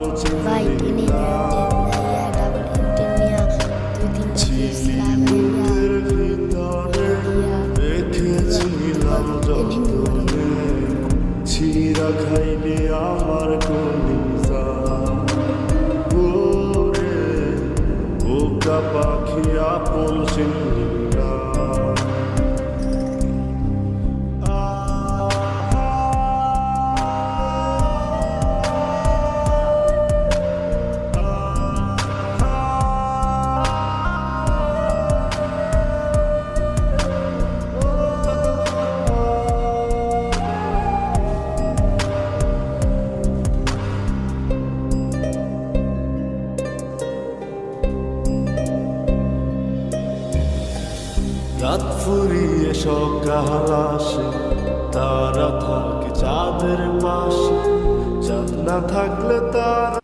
ভাই টেনে double intent নিয়া দুই তিনটা রেখেছিলাম যতনে ছিঁড়া খাইলে আমার কলিজা ওরে বোকা পাখি আপন সিংহা রাত ফুরিয়ে সকাল আসে তারা থাকে চাঁদের পাশে চাঁদ না থাকলে তারা